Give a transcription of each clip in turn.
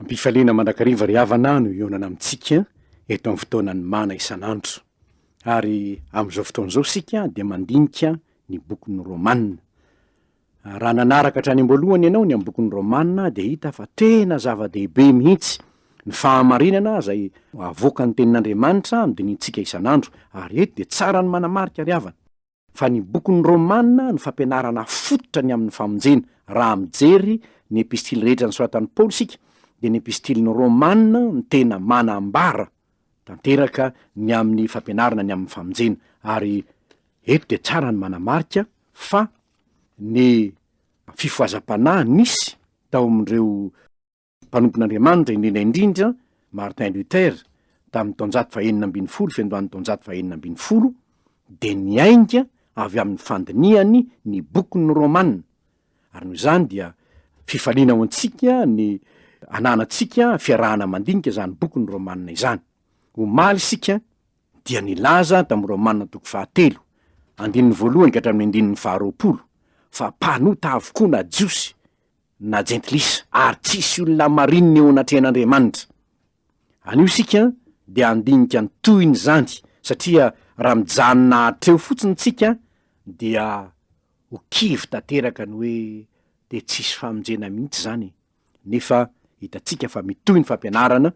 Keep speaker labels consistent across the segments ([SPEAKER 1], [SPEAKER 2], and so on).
[SPEAKER 1] Ampifaliana mandrakariva ry havana no ionana amintsika eto amin'ny fotoanany mana isan'andro. Ary amin'izao fotoan'izao sika dia mandinika ny bokin'ny Romana. Raha nanaraka hatrany am-boalohany ianao ny amin'ny bokin'ny Romana dia hita fa tena zava-dehibe mihitsy ny fahamarinana izay avoaka ny tenin'Andriamanitra amin'dinitsika isan'andro. Ary eto dia tsara ny manamarika ry havana fa ny bokin'ny Romana ny fampianarana fototra ny amin'ny famonjena. Raha mijery ny epistily rehetra nosoratan'i Paoly sika dia ny epistiliny Romana ny tena manambara tanteraka ny amin'ny fampianarana ny amin'ny famonjena. Ary eto dia tsara ny manamarika fa ny fifohazam-panahy nisy tao amin'ireo mpanompon'Andriamanitra indrindra Martin Luther tamin'ny taonjato fahaenina ambin'ny folo fiandohan'ny taonjato fahaenina ambin'ny folo dia niainga avy amin'ny fandiniany ny bokin'ny Romana. Ary noho izany dia fifaliana ao antsika ny ananatsika fiarahana mandinika izany bokin'ny Romana izany. Omaly sika dia nilaza tamin'ny Romana toko 7 andininy voalohany ka hatramin'ny andininy 20 fa mpanota avokoa na jiosy na jentilisa ary tsisy olona marinina eo anatrehan'Andriamanitra. Anio sika dia andinika ny toyny zany satria raha mijanona hatreo fotsiny tsika dia ho kivy tanteraka ny hoe dia tsisy famonjena mihitsy zany. Nefa hitatsika fa mitoy ny fampianarana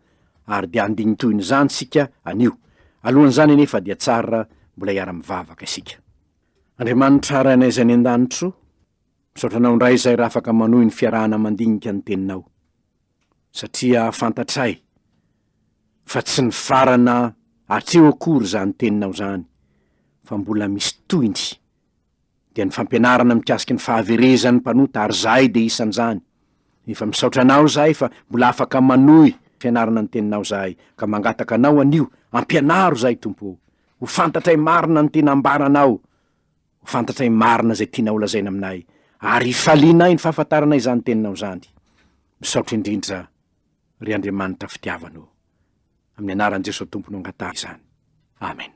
[SPEAKER 1] ary dia andiny toyny zany sika anio. Alohan'izany nefa dia tsara mbola hiara-mivavaka isika. Andriamanitra rainay izay ny an-danitro, misaotranao indray izay raha afaka manohy ny fiarahana mandinika ny teninao, satria fantatray fa tsy ny farana hatreo akory zany teninao zany, fa mbola misy toyny dia ny fampianarana mikasiky ny fahaverezan'ny mpanota ary zahay dia isan'izany. Efa misaotranao zahay fa mbola afaka manohy fianarana ny teninao zahay, ka mangataka anao anio ampianaro zahay Tompo, ho fantatray marina ny tena ambaranao, ho fantatray marina zay tianao lazaina aminay, ary ifalianay ny fahafantaranay zany teninao zany. Misaotra indrindra ry Andriamanitra fitiavanao, amin'ny anaran'i Jesosy Tompony angatah izany. Amen.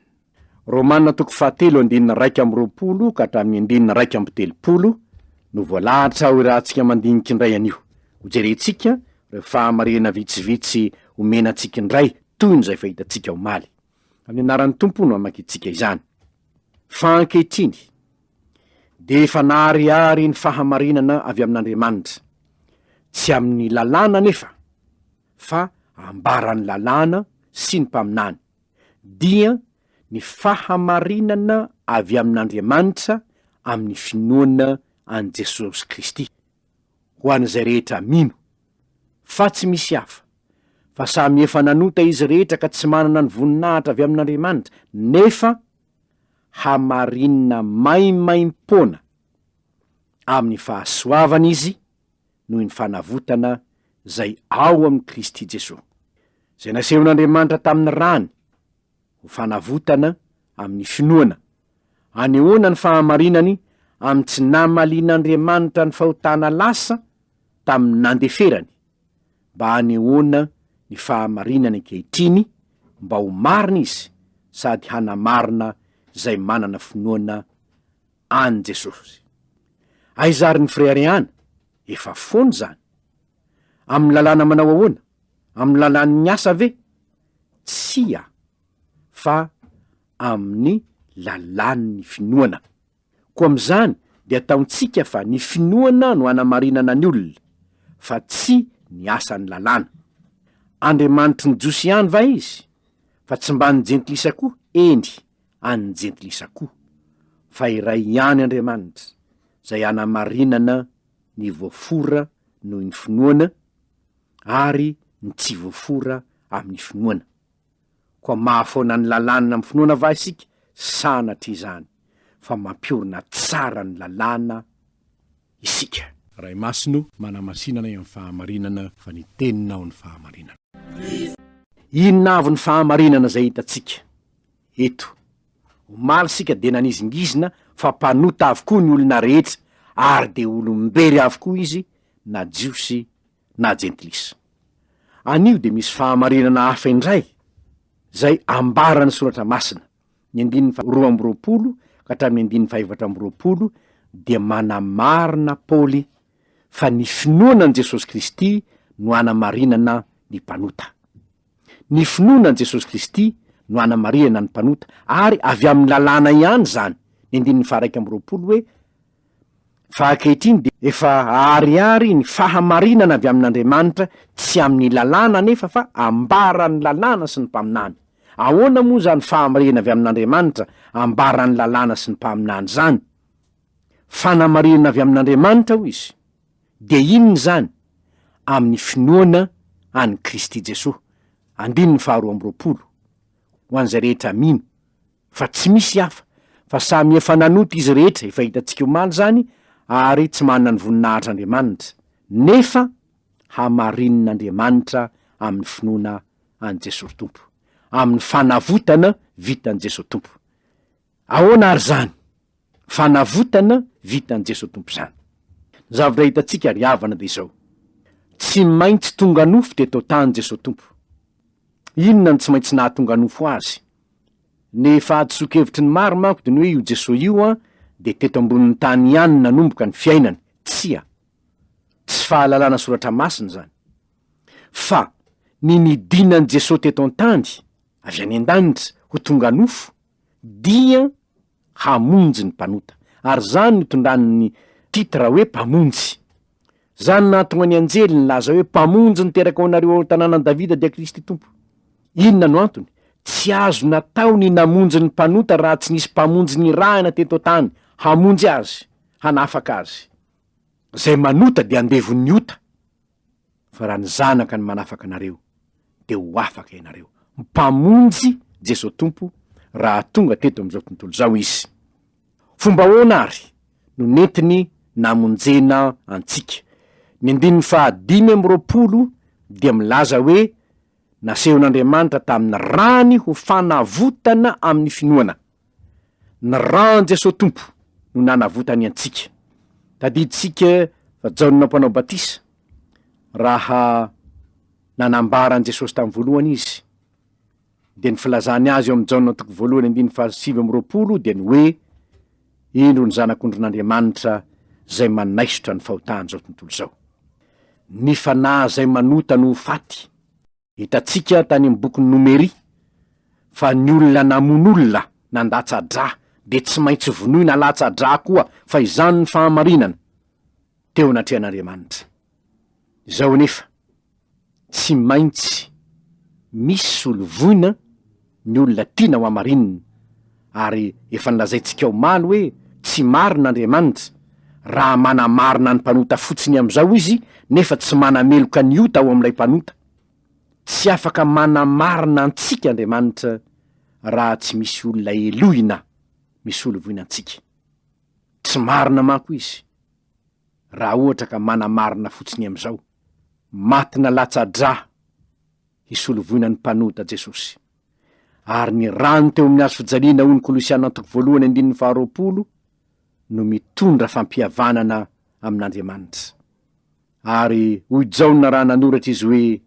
[SPEAKER 1] Romana toko 7 andinina 2:20 ka hatramin'ny andinina 2:30 no voalahatra ho rahantsika mandinika indray anio. Ho jerentsika ireo fahamarina vitsivitsy omenantsika indray toy ny zay fahitantsika omaly. Amin'ny anaran'ny Tompo no amakitsika izany. Fa ankehitriny dia efa nahariary ny fahamarinana avy amin'Andriamanitra, tsy amin'ny lalàna nefa, fa ambarany lalàna sy ny mpaminany, dia ny fahamarinana avy amin'Andriamanitra amin'ny finoana an' Jesosy Kristy ho an'izay rehetra mino, fa tsy misy hafa, fa samy efa nanota izy rehetra ka tsy manana ny voninahitra avy amin'Andriamanitra, nefa hamarinina maimaim-poana amin'ny fahasoavana izy noho ny fanavotana zay ao amin'ny Kristy Jesosy, zay nasehon'Andriamanitra tamin'ny rany ho fanavotana amin'ny finoana. Anehoana ny fahamarinany amin'ny tsy namalian'Andriamanitra ny fahotana lasa tamin'ny nandeferany, mba anehoana ny fahamarinany ankehitriny mba ho marina izy sady hanamarina zay manana finoana an' Jesosy. Aizary ny freriana efa foany zany. Amin'ny lalàna manao ahoana? Amin'ny lalàn'ny asa ve? Tsia, fa amin'ny lalàn'ny finoana. Koa amin'izany dia ataontsika fa ny finoana no hanamarinana ny olona, fa tsy ny asan'ny lalàna. Andriamanitry ny josy ihany va izy? Fa tsy mba ny jentilisa koa? Eny, any jentilisa koa. Fa iray ihany Andriamanitra zay hanamarinana ny voafora noho ny finoana, ary ny tsy voafora amin'ny finoana. Koa mahafoana ny lalàna amin'ny finoana va isika? Sanatry izany, fa mampiorina tsara ny lalàna isika. Ray masino manamasinana amin'ny fahamarinana fa ny teninao ny fahamarinana. Inona avy ny fahamarinana zay hitatsika eto? Omaly sika dia nanizingizina fa mpanota avokoa ny olona rehetra, ary de olombery avokoa izy na jiosy na jentilisa. Anio de misy fahamarinana hafa indray zay ambarany soratra masina ny 2:20 ka hatramin'ny 2:4 dia manamarina Paoly fa ny finoanan' Jesosy Kristy no hanamarinana ny mpanota. Ny finoanan' Jesosy Kristy no hanamarinana ny mpanota, ary avy amin'ny lalàna ihany zany. Ny andininy faha 1 hoe fa ankehitriny de efa ariary ny fahamarinana avy amin'Andriamanitra, tsy amin'ny lalàna nefa fa ambarany lalàna sy ny mpaminany. Ahoana moa zany fahamarinana avy amin'Andriamanitra, ambarany lalàna sy ny mpaminany zany? Fanamarinana avy amin'Andriamanitra ho izy. De inony zany? Amin'ny finoana any Kristy Jesosy. Andininy faha 2 ho an'izay rehetra mino fa tsy misy hafa fa samy efa nanota izy rehetra, efa hitantsika omaly zany, ary tsy manana ny voninahitr'Andriamanitra, nefa hamarinan'Andriamanitra amin'ny finoana an' Jesosy Tompo, amin'ny fanavotana vitan' Jesosy Tompo. Ahoana ary zany? Fanavotana vitan' Jesosy Tompo zany. Zavatra hitantsika ry havana de izao: tsy maintsy tonga nofo teto tany Jesosy Tompo. Inona ny tsy maintsy nahatonga nofo azy? Nefa adisokevitry ny maro manko de ny hoe io Jesosy io de teto ambonin'ny tany ihany nanomboka ny fiainany. Tsia, tsy fahalalana soratra masina zany, fa ny nidinan' Jesosy teto an-tany avy any an-danitra ho tonga nofo dia hamonjy ny mpanota, ary zany nitondrany titra hoe mpamonjy. Zany nahatonga ny anjely ny laza hoe mpamonjy niteraka ao anareo ao tanànan Davida dia Kristy Tompo. Inona no antony? Tsy azo natao ny namonjy ny mpanota raha tsy nisy mpamonjy ny rahana teto tany hamonjy azy, hanafaka azy. Zay manota de andevon'ny ota, fa raha ny zanaka ny manafaka anareo de ho afaka ianareo. Mpamonjy Jesosy Tompo raha tonga teto am'izao tontolo zao izy. Fomba ahoana ary no nentiny namonjena antsika? Ny 5:20 dia milaza hoe nasehon'Andriamanitra tamin'ny rany ho fanavotana amin'ny finoana. Ny ran Jesosy Tompo no nanavotany antsika. Tadiditsika fa Jaona mpanao batisa, raha nanambaran Jesosy tamin'ny voalohany izy, de ny filazany azy eo amin'ny Jaona 1:7 dia ny hoe indro ny zanak'ondron'Andriamanitra zay manaisotra ny fahotany zao tontolo zao. Ny fanahy zay manota no faty. Hitantsika tany amin'ny boky Nomery fa ny olona namon'olona nandatsa-dra de tsy maintsy vonoina latsa-dra koa, fa izany ny fahamarinana teo anatrehan'Andriamanitra. Zao nefa tsy maintsy misy solovoina ny olona tiana ho amarinina, ary efa nilazaintsika omaly hoe tsy marin'Andriamanitra raha manamarina ny mpanota fotsiny am'izao izy, nefa tsy manameloka ny ota ao am'ilay mpanota. Tsy afaka manamarina antsika Andriamanitra raha tsy misy olona elohina misy olovoina antsika. Tsy marina manko izy raha ohatra ka manamarina fotsiny am'izao. Matina latsa-dra hisolovoina ny mpanota Jesosy. Ary ny rano teo amin'ny hazo fijaliana ho ny Kolosiana 1:20 no mitondra fampihavanana amin'Andriamanitra. Ary hoy Jaona raha nanoratra izy hoe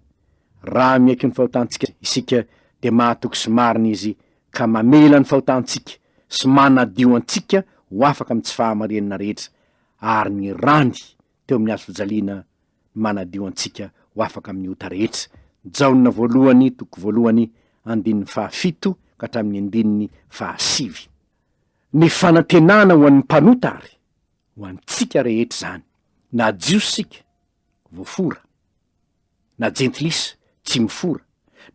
[SPEAKER 1] raha miaiky ny fahotantsika isika de mahatoky sy marina izy ka mamela ny fahotantsika sy manadio antsika ho afaka amin'ny tsy fahamarinana rehetra, ary ny rany teo amin'ny hazo fijaliana manadio antsika ho afaka amin'ny ota rehetra. Jaona 1:7 ka hatramin'ny 7. Ny fanantenana ho an'ny mpanota ary ho antsika rehetra zany, na jiosika voafora, na jentilisa tsy mifora,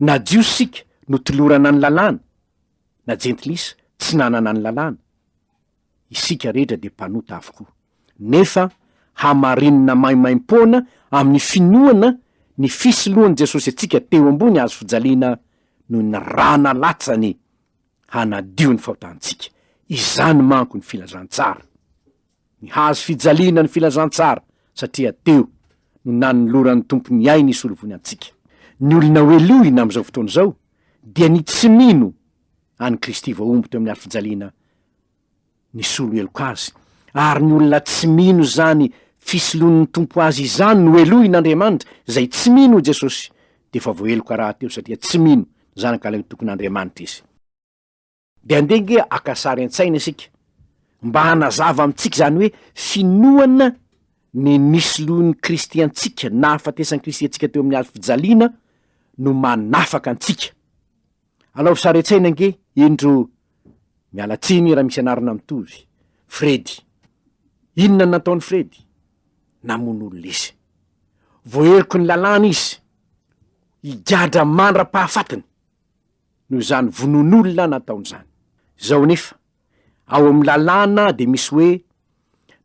[SPEAKER 1] na jiosika no tolorana ny lalàna, na jentilisa tsy nanana ny lalàna. Isika rehetra de mpanota avokoa, nefa hamarinina maimaim-poana amin'ny finoana ny fisolohan'i Jesosy atsika teo ambony hazo fijaliana no ny rana latsany hanadio ny fahotantsika. Izany manko ny filazantsara. Ny hazo fijaliana ny filazantsara, satria teo no nanoloran'ny tompo ny ainy isolovony antsika. Ny olona hoelohina am'izao fotoana zao dia ny tsy mino any Kristy vaombo teo amin'ny hazo fijaliana ny solo eloka azy. Ary ny olona tsy mino zany fisoloan'ny tompo azy izany no elohin'Andriamanitra, zay tsy mino Jesosy de fa voaeloka raha teo, satria tsy mino zanaka lay tokon'Andriamanitra izy. De andenge akasary an-tsaina isika mba hanazava amintsika zany hoe finoana ny nisy lohan'ny Kristy antsika na afatesan'ny Kristy antsika teo amin'ny hazo fijaliana no manafaka antsika. Alao fisaretsaina ange indro mialatsiny raha misy anarana mitovy. Fredy, inona ny nataony Fredy? Namono izy. Voaheriko ny lalàna izy, higadra mandra-pahafatiny, noho izany vonon'olona nataony zany. Zao nefa, ao amin'ny lalàna de misy hoe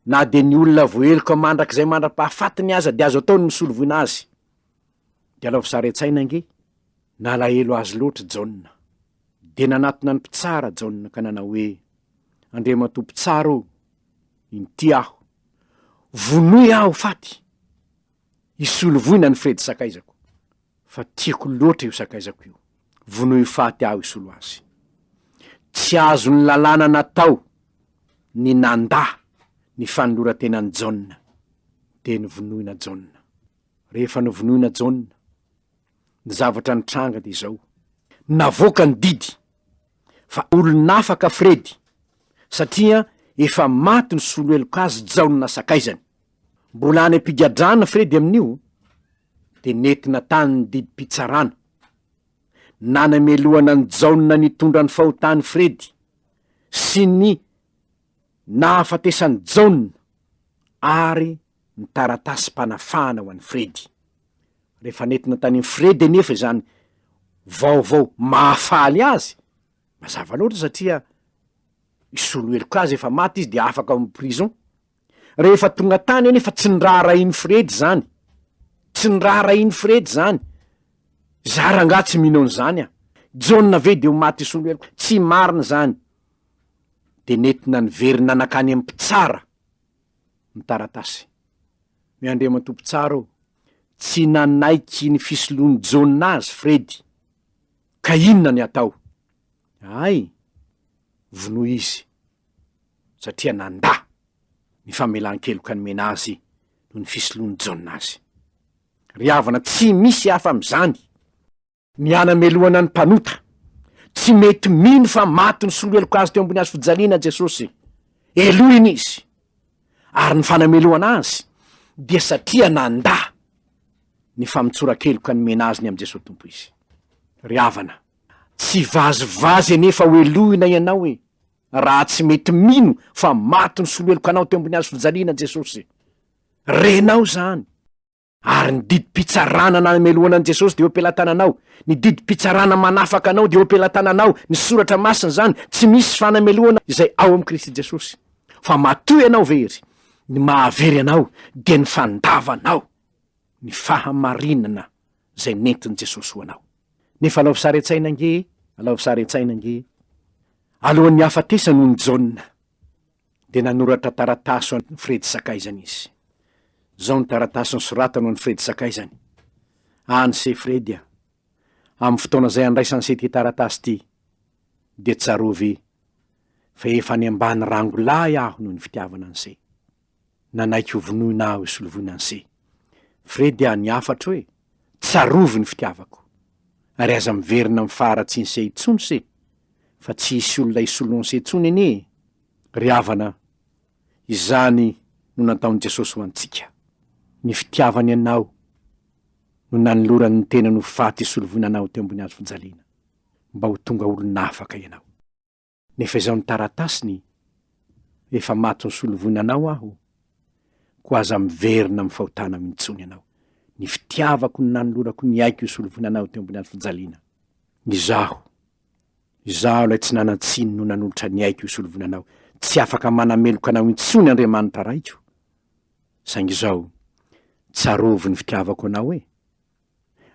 [SPEAKER 1] na de ny olona voaheriko mandrak'izay mandra-pahafatiny aza de azo ataony misolovoina azy. De alao fisaretsaina ange, nalahelo azy loatra Jaona. De nanatona ny mpitsara Jaona ka nanao hoe, Andriamatoa mpitsara ô, inty aho, vonoy aho faty, isolovoina ny Fredy sakaizako, fa tiako loatra io sakaizako io, vonoy faty aho isolo azy. Tsy azo ny lalàna natao ny nandà ny fanoloran-tenan'ny Jaona, de ny vonoina Jaona. Rehefa ny vonoina Jaona, ny zavatra nitranga de zao, navoaka ny didy, fa olon'afaka Fredy, satria efa maty ny soloeloko azy Jaona sakaizany. Mbola any ampigadrana Fredy amin'io, de nentina tany ny didim-pitsarana. Nanamelohana ny Jaona nitondra ny fahotany Fredy sy ny nahafatesany Jaona ary ny taratasy mpanafahana ho an'ny Fredy. Rehefa nentina tany Fredy anefa izany vaovao mahafaly azy, mazava loatra satria isoloeloko azy efa maty izy de afaka amin'ny prison. Rehefa tonga tany anefa tsy niraharainy Fredy zany, tsy niraharainy Fredy zany, zaranga tsy minao an'izany a, Jaona ve de ho maty isoloeloko, tsy marina zany. De nentina niverina nakany amin'ny mpitsara ny taratasy. Hoe Andriamatoa mpitsara ô, tsy nanaiky ny fisoloany Jaona azy Fredy, ka inona ny atao? Ay, vonoy izy, satria nandà ny famelan-keloka nomena azy no ny fisoloany Jaona azy. Ry havana, tsy misy hafa am'izany. Ny anamelohana ny mpanota, tsy mety mino fa maty ny soloeloko azy teo ambony hazo fijaliana Jesosy. Elohiny izy. Ary ny fanamelohana azy dia satria nandà ny famitsoran-keloka nomena azy ny am' Jesosy tompo izy. Ry havana, tsy vazivazy anefa ho elohina ianao hoe raha tsy mety mino fa maty ny soloeloko anao teo ambony hazo fijaliana Jesosy. Renao zany. Ary ny didim-pitsarana namelohana an' Jesosy de eo am-pelantananao, ny didim-pitsarana manafaka anao de eo am-pelantananao, ny soratra masina zany, tsy misy fanamelohana izay ao am' Kristy Jesosy. Fa matoy ianao very, ny mahavery anao de ny fandavanao, ny fahamarinana zay nentin' Jesosy ho anao. Nefa alao fisaretsaina ange, alohan'ny hafatesany hono Jaona, de nanoratra taratasy ho an'ny Fredy sakaizany izy. Zao ny taratasy nosoratany ho an'ny Fredy sakaizany. Anse Fredy a, amin'ny fotoana zay andraisany se ty taratasy ty, de tsarovy, fa efa ny ambany rangolahy aho noho ny fitiavana anse. Nanaiky ho vonoina aho isolovoina anse. Fredy a, ny afatra hoe, tsarovy ny fitiavako. Ary aza miverina mifaratsy ny se itsony se, fa tsy isy olona isoloany se itsony ene. Ry havana, izany no nataony Jesosy ho antsika. Ny fitiavany anao no nanolorany ny tena no faty isolovoina anao teo ambony hazo fijaliana, mba ho tonga olon'afaka ianao. Nefa izao ny taratasiny, efa maty ny solovoina anao aho, ko aza miverina amin'ny fahotana mintsony anao. Ny fitiavako no nanolorako ny aiko isolovoina anao teo ambony hazo fijaliana. Izaho lay tsy nanan-tsiny no nanolotra ny aiko isolovoina anao, tsy afaka manameloka anao intsony Andriamanitra raiko. Saingy izao, tsarovy ny fitiavako anao hoe,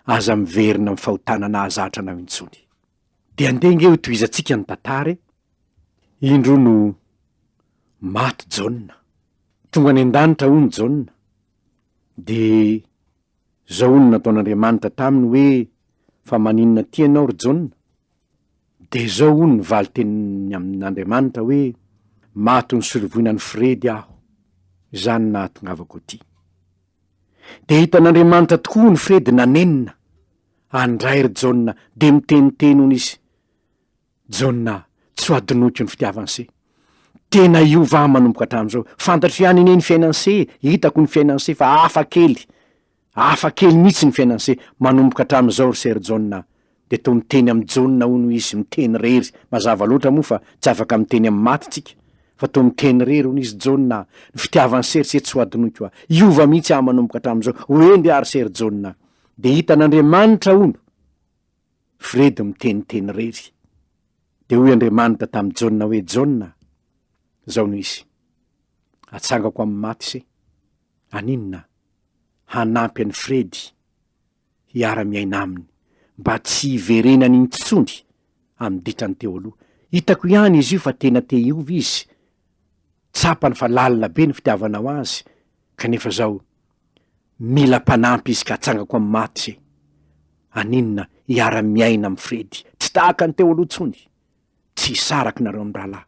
[SPEAKER 1] aza miverina amin'ny fahotana nahazatra anao intsony. De andenge ho tohizantsika ny tantara, indro no maty Jaona, tonga any an-danitra hono Jaona, de zao hono nataon'Andriamanitra taminy hoe fa maninona ty ianao ry Jaona? De zao hono ny valy teny amin'Andriamanitra hoe maty ny solovoina ny Fredy aho, izany nahatongavako ty. De hitan'Andriamanitra tokoa ny Fredy nanenina andray ry Jaona, de miteniteny hono izy, Jaona, tsy ho adinoiko ny fitiavany se, tena iova manomboka hatramin'izao. Fantatro ihany ine ny fiainanse, hitako ny fiainanse fa hafa kely mihitsy ny fiainanse manomboka hatramin'izao ry Ser Jauna. De to miteny amin'ny Jauna hono izy miteny rery, mazava loatra moa fa tsy afaka miteny amin'ny maty tsika, fa to miteny rery hono izy Jauna. Ny fitiavany Ser tsy ho adinoiko iova mihitsy manomboka hatramin'izao. Hoendry ary Ser Jauna. De hitan'Andriamanitra hono Fredy miteniteny rery. De hoy Andriamanitra tamin'ny Jauna hoe Jauna, zao no izy, atsangako amin'ny maty se, aninona hanampy an'i Fredy hiara-miaina aminy mba tsy hiverenany intsony amin'ny ditrany teo aloha. Hitako ihany izy io fa tena te iova izy, tsapany fa lalina be ny fitiavanao azy, kanefa zao mila mpanampy izy ka atsangako amin'ny maty se, aninona hiara-miaina amin'ny Fredy, tsy tahaka ny teo aloha tsony, tsy hisaraky nareo amin'ny rahalahy.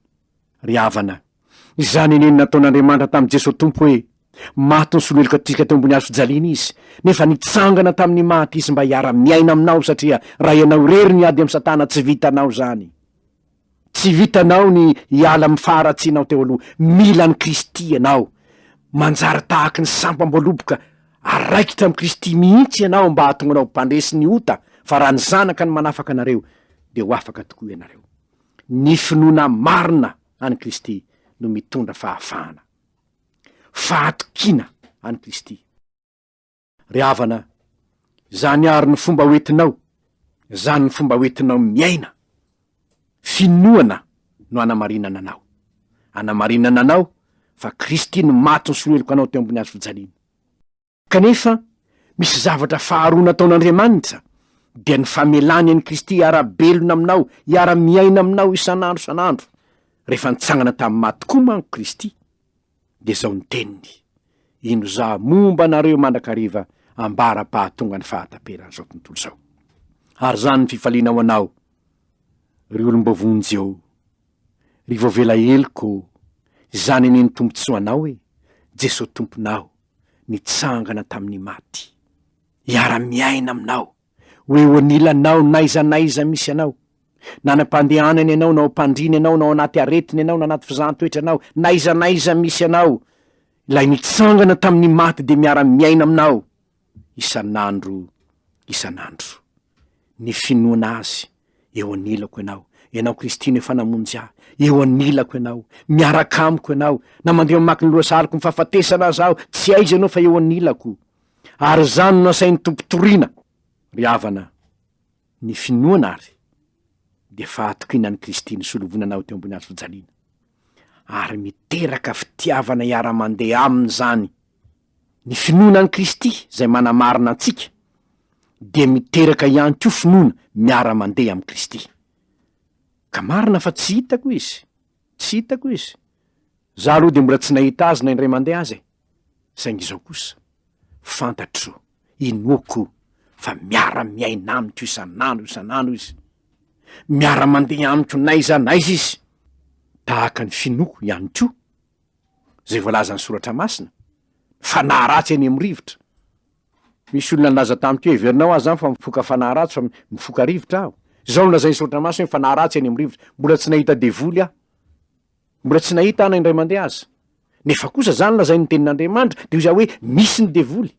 [SPEAKER 1] Ry havana, izany eneny nataon'Andriamanitra tamin'i Jesosy Tompo hoe maty ny soloeloka tsika teo ambony hazo fijaliana izy, nefa nitsangana tamin'ny maty izy mba hiara-miaina aminao, satria raha ianao rery ny ady amin'ny Satana tsy vitanao zany. Tsy vitanao ny hiala amin'ny faharatsianao teo aloha. Mila ny Kristy ianao, manjary tahaka ny sampam-boaloboka, araikitra amin'ny Kristy mihitsy ianao mba hahatonganao mpandresy ny ota, fa raha ny zanaka ny manafaka anareo de ho afaka tokoa ianareo. Ny finoana marina any Kristy no mitondra fahafahana, fahatokina any Kristy. Ry havana, zany ary ny fomba hoentinao, zany ny fomba hoentinao miaina. Finoana no anamarinana anao. Anamarinana anao fa Kristy no maty ny soloeloka anao teo ambony hazo fijaliana. Kanefa misy zavatra faharoa nataon'Andriamanitra, dia ny famelany an'i Kristy hiara-belona aminao, hiara-miaina aminao isan'andro. Rehefa nitsangana tamin'ny maty koa manko Kristy, de zao ny teniny: ino za momba anareo mandrakariva ambara-pahatonga ny fahataperana zao tontolo zao. Ary zany ny fifalianao anao, ry olombavonjy eo, ry voavela heliko, zany ny tombontsoanao hoe Jesosy tomponao nitsangana tamin'ny maty, hiara-miaina aminao, hoe ho anilanao naizanaiza misy anao, na nampandehanany ianao, na mpandriny ianao, na anaty aretiny ianao, na anaty fizahan-toetra anao, naizanaiza misy anao, lay nitsangana tamin'ny maty de miara-miaina aminao isan'andro. Ny finoana azy eo anilako ianao Kristy no efa namonjy ahy, eo anilako ianao, miaraka amiko ianao, na mandeha mamaky ny lohasaloko mifahafatesana zaho, tsy aiza ianao fa eo anilako. Ary zany no asain'ny tompo-toriana. Ry havana, ny finoana ary de fahatokinan'ny Kristy ny solovonanao teo ambony hazo fijaliana, ary miteraka fitiavana hiara-mandeha aminy zany. Ny finoanan'ny Kristy zay manamarina antsika de miteraka ihany koa finoana miara-mandeha amin'ny Kristy. Ka marina fa tsy hitako izy. Za aloha de mbola tsy nahita azy na indray mandeha azy. Saingy izao kosa fantatro, inoako fa miara-miaina amiko isan'andro izy, miara-mandeha amiko naizanaiza izy, tahaka ny finoako ihany koa zay voalazan'ny soratra masina, fanahy ratsy eny amin'ny rivotra. Misy olona nilaza tamiko hoe heverinao azy zany fa mifoka fanahy ratsy fa mifoka rivotra aho. Zao no lazain'ny soratra masina hoe fanahy ratsy eny amin'ny rivotra. Mbola tsy nahita devoly aho, mbola tsy nahita ana indray mandeha azy. Nefa kosa zany lazain'ny tenin'Andriamanitra de ho hoe misy ny devoly.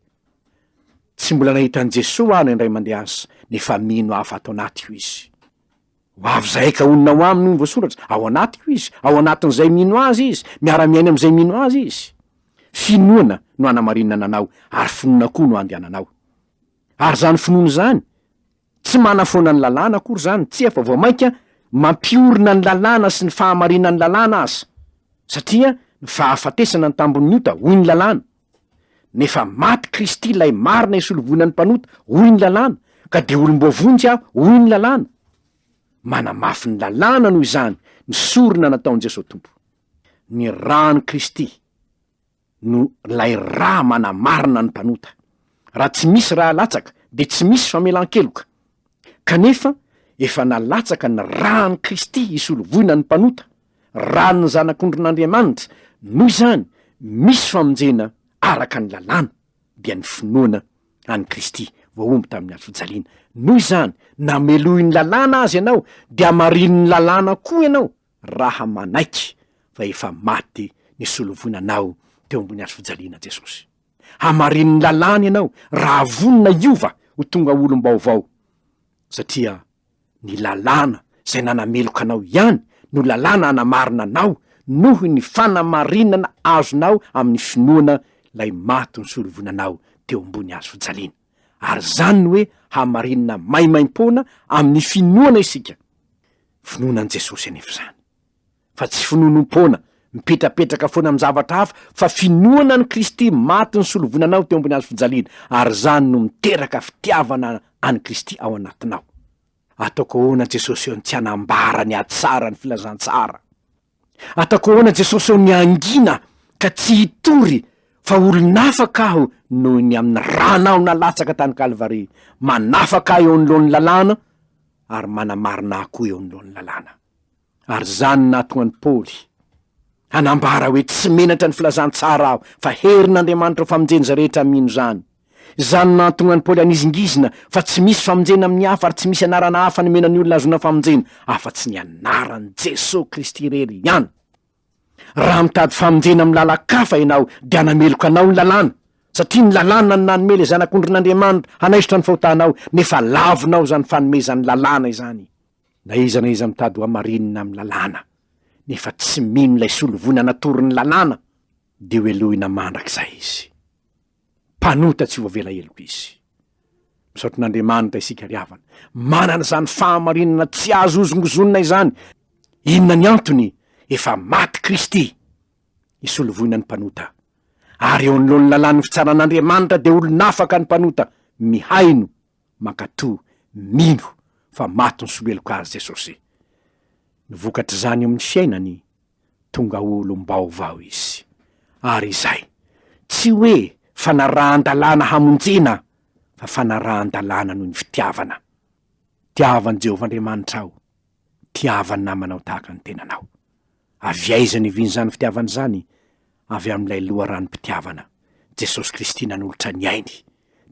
[SPEAKER 1] Tsy mbola nahita an' Jesosy aho indray mandeha azy, nefa mino hafa ato anatiko izy. Ho avy zay ka onona ho aminy ny voasoratra, ao anatiko izy, ao anatin'izay mino azy izy, miara-miaina am'izay mino azy izy. Finoana no anamarinana anao, ary finoana koa no andehananao. Ary zany finoana zany tsy manafoana ny lalàna akory zany, tsy efa voamaika mampiorina ny lalàna sy ny fahamarinana ny lalàna aza, satria ny fahafatesana ny tambon'ny ota hoy ny lalàna. Nefa maty Kristy lay marina isolovonan'ny mpanota hoy ny lalàna, ka de olom-boavonjy aho hoy ny lalàna. Manamafy ny lalàna noho izany ny sorona nataon'i Jesosy Tompo. Ny rany Kristy no lay raha manamarina ny mpanota. Raha tsy misy raha latsaka de tsy misy famelan-keloka. Kanefa efa nalatsaka ny rany Kristy isolovonan'ny mpanota, ran'ny zanak'Andriamanitra, noho izany misy famonjena araka ny lalàna dia ny finoana any Kristy voaomby tamin'ny hazo fijaliana. Noho izany namelohy ny lalàna azy ianao de amariny ny lalàna koa ianao raha manaiky fa efa maty ny solovonanao teo ambony hazo fijaliana Jesosy. Hamarin'ny lalàna ianao raha vonina iova ho tonga olom-baovao, satria ny lalàna zay nanameloka anao ihany no lalàna hanamarina anao noho ny fanamarinana azonao amin'ny finoana lay maty ny solovonanao teo ambony hazo fijaliana. Ary zany ny hoe hamarinana maimaim-pona amin'ny finoana isika. Finoanan' Jesosy anefa zany, fa tsy finoanom-pona mipetrapetraka foana amin'ny zavatra hafa, fa finoana ny Kristy maty ny solovonanao teo ambony hazo fijaliana, ary zany no miteraka fitiavana any Kristy ao anatinao. Ataoko ahoana Jesosy eo ny tsy hanambara ny atsara ny filazantsara? Ataoko ahoana Jesosy eo ny angina ka tsy hitory fa olon'afaka aho noho ny amin'ny ranao nalatsaka tany Kalvari, manafaka eo anoloan'ny lalàna ary manamarina akoho eo anoloan'ny lalàna. Ary zany natonga ny Paoly hanambara hoe tsy menatra ny filazantsara aho, fa herin'Andriamanitra famonjeny za rehetra mino zany. Zany natonga ny Paoly anizingizina fa tsy misy famonjena amin'ny hafa, ary tsy misy anarana hafa nomena ny olona azona famonjena afa-tsy ny anaran'i Jesosy Kristy irery ihany. Raha mitady famonjena amin'ny lalakafa ianao dia hanameloka anao ny lalàna, satria ny lalàna ny nanomely zanak'Andriamanitra hanaisitra ny fahotanao, nefa lavinao zany fanomezan'ny lalàna izany. Na iza mitady ho hamarinina amin'ny lalàna nefa tsy mino lay solovonana torin'ny lalàna, de ho elohina mandrakizay izy. Mpanota tsy ho avela eloko izy. Misaotra n'Andriamanitra isika ry havana, manana zany fahamarinana tsy azo ozongozonina izany. Inona ny antony? Efa maty Kristy isolovonana ny mpanota, ary eo anoloan'ny lalàn'ny fitsaran'Andriamanitra de olon'afaka ny mpanota mihaino mankatoa mino fa maty ny soloeloka azy Jesosy. Nivokatra zany amin'ny fiainany, tonga olom-baovao izy. Ary izay tsy hoe fanarahan-dalàna hamonjena, fa fanarahan-dalàna noho ny fitiavana. Tiavan'i Jehovah Andriamanitra aho, tiavan'ny namanao tahaka ny tenanao. Avy aiza ny viany zany fitiavana zany? Avy amin'ilay loharanom-pitiavana Jesosy Kristy nanolotra ny ainy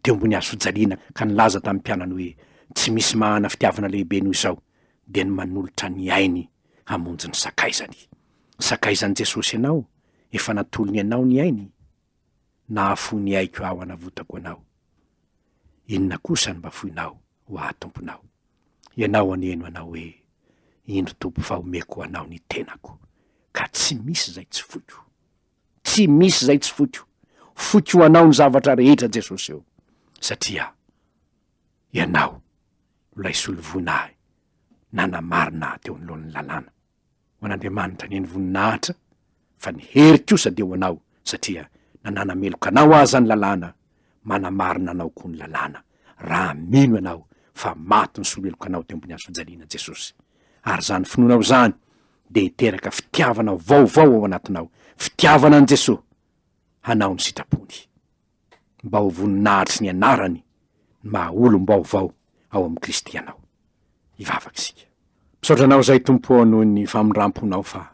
[SPEAKER 1] teo ambony hazo fijaliana, ka nilaza tamin'ny mpianany hoe tsy misy mahana fitiavana lehibe noho izao dia ny manolotra ny ainy hamonjy ny sakaizany. Sakaizan'i Jesosy ianao, efa natolony ianao ny ainy, nahafo ny aiko aho hanavotako anao. Inona kosa ny mba foinao ho atomponao? Ianao aneno anao hoe indro Tompo fa omeko anao ny tenako, ka tsy misy zay tsy foiko, tsy misy zay tsy foiko. Foiko anao ny zavatra rehetra Jesosy eo, satria ianao lay solovona ahy nanamarina teo anoloan'ny lalàna. Ho an'Andriamanitra ny voninahitra, fa ny hery kosa de ho anao, satria nananameloka anao aza ny lalàna, manamarina anao koa ny lalàna. Raha mino anao fa maty ny soloeloka anao teo ambony hazo fijaliana Jesosy, ary zany finoanao zany de hiteraka fitiavana vaovao ao anatinao, fitiavana an' Jesosy hanao ny sitrapony, mba ho voninahitry ny anarany, mba olom-baovao ao amin'ny Kristy ianao. Ivavaka isika. Misaotra anao zay Tompo noho ny famindramponao, fa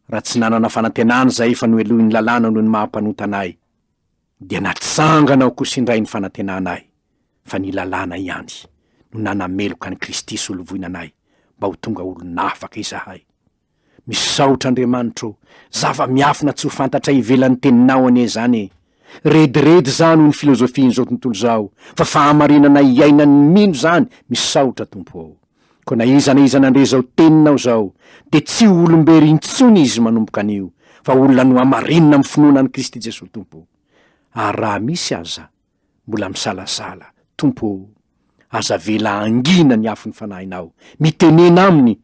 [SPEAKER 1] raha tsy nanana fanantenana zay fa noelohy ny lalàna noho ny mahampanota anay, dia natsanganao kosa indray ny fanantenana ahy, fa ny lalàna ihany no nanameloka ny Kristy solovoina anay, mba ho tonga olon'afaka izahay. Misaotra Andriamanitra, zava-miafina tsy ho fantatra ivelan'ny teninao ane zany. Rediredy zany ho ny filozofian'izao tontolo zao, fa fahamarinana iainan'ny mino zany. Misaotra Tompo, ko na iza nandre zao teninao zao, de tsy olombery intsony izy manomboka anio, fa olona no hamarinina amin'ny finoana ny Kristy Jesosy Tompo. Ary raha misy aza mbola misalasala, Tompo, aza vela angina ny afo ny fanahinao, mitenena aminy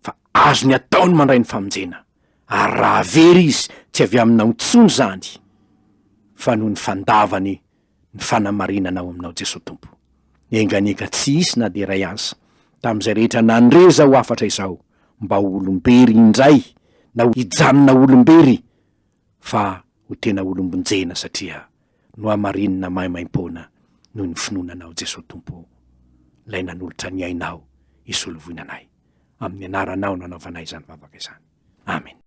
[SPEAKER 1] fa azo ny ataony mandray ny famonjena. Ary raha very izy tsy avy aminao intsony zany, fa noho ny fandavany ny fanamarinanao aminao Jesosy Tompo. Enganika tsy isy na de ray aza tam'izay rehetra nandreza ho afatra izao, mba ho olombery indray, na ho hijanona olombery, fa ho tena olombonjena, satria no hamarinina maimaim-pona noho ny finoananao Jesosy Tompo, lay nanolotra ny ainao isolovoinanay. Amin'ny anaranao nanaovanay izany vavaka izany. Amen.